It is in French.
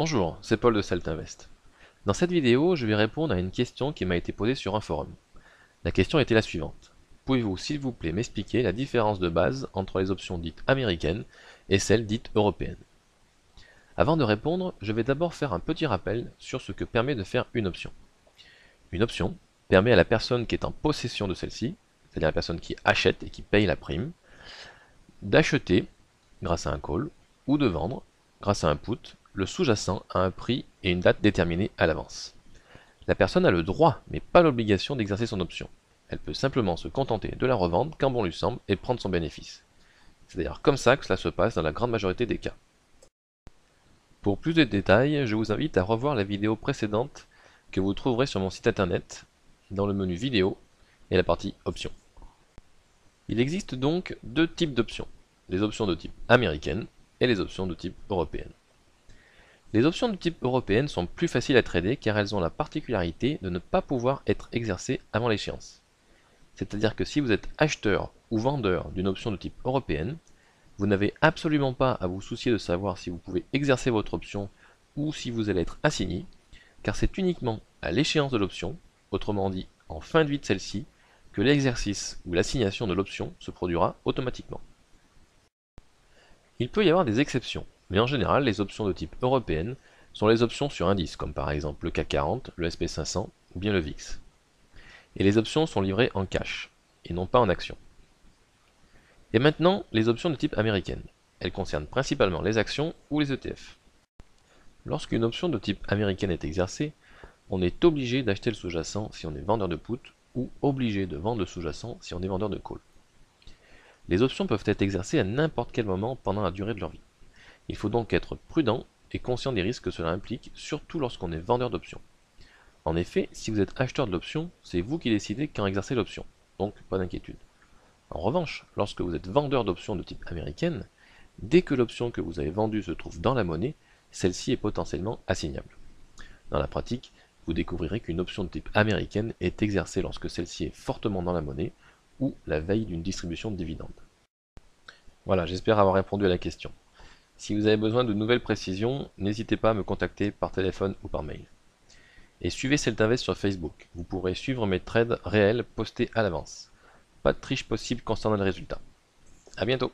Bonjour, c'est Paul de Saltinvest. Dans cette vidéo, je vais répondre à une question qui m'a été posée sur un forum. La question était la suivante. Pouvez-vous s'il vous plaît m'expliquer la différence de base entre les options dites américaines et celles dites européennes? Avant de répondre, je vais d'abord faire un petit rappel sur ce que permet de faire une option. Une option permet à la personne qui est en possession de celle-ci, c'est-à-dire la personne qui achète et qui paye la prime, d'acheter, grâce à un call, ou de vendre, grâce à un put, le sous-jacent à un prix et une date déterminée à l'avance. La personne a le droit, mais pas l'obligation d'exercer son option. Elle peut simplement se contenter de la revendre quand bon lui semble et prendre son bénéfice. C'est d'ailleurs comme ça que cela se passe dans la grande majorité des cas. Pour plus de détails, je vous invite à revoir la vidéo précédente que vous trouverez sur mon site internet dans le menu vidéo et la partie options. Il existe donc deux types d'options, les options de type américaine et les options de type européenne. Les options de type européenne sont plus faciles à trader car elles ont la particularité de ne pas pouvoir être exercées avant l'échéance. C'est-à-dire que si vous êtes acheteur ou vendeur d'une option de type européenne, vous n'avez absolument pas à vous soucier de savoir si vous pouvez exercer votre option ou si vous allez être assigné, car c'est uniquement à l'échéance de l'option, autrement dit en fin de vie de celle-ci, que l'exercice ou l'assignation de l'option se produira automatiquement. Il peut y avoir des exceptions, mais en général, les options de type européenne sont les options sur indice, comme par exemple le CAC 40, le SP500 ou bien le VIX. Et les options sont livrées en cash, et non pas en actions. Et maintenant, les options de type américaine. Elles concernent principalement les actions ou les ETF. Lorsqu'une option de type américaine est exercée, on est obligé d'acheter le sous-jacent si on est vendeur de put, ou obligé de vendre le sous-jacent si on est vendeur de call. Les options peuvent être exercées à n'importe quel moment pendant la durée de leur vie. Il faut donc être prudent et conscient des risques que cela implique, surtout lorsqu'on est vendeur d'options. En effet, si vous êtes acheteur de l'option, c'est vous qui décidez quand exercer l'option, donc pas d'inquiétude. En revanche, lorsque vous êtes vendeur d'options de type américaine, dès que l'option que vous avez vendue se trouve dans la monnaie, celle-ci est potentiellement assignable. Dans la pratique, vous découvrirez qu'une option de type américaine est exercée lorsque celle-ci est fortement dans la monnaie ou la veille d'une distribution de dividendes. Voilà, j'espère avoir répondu à la question. Si vous avez besoin de nouvelles précisions, n'hésitez pas à me contacter par téléphone ou par mail. Et suivez Celtinvest sur Facebook, vous pourrez suivre mes trades réels postés à l'avance. Pas de triche possible concernant les résultats. A bientôt!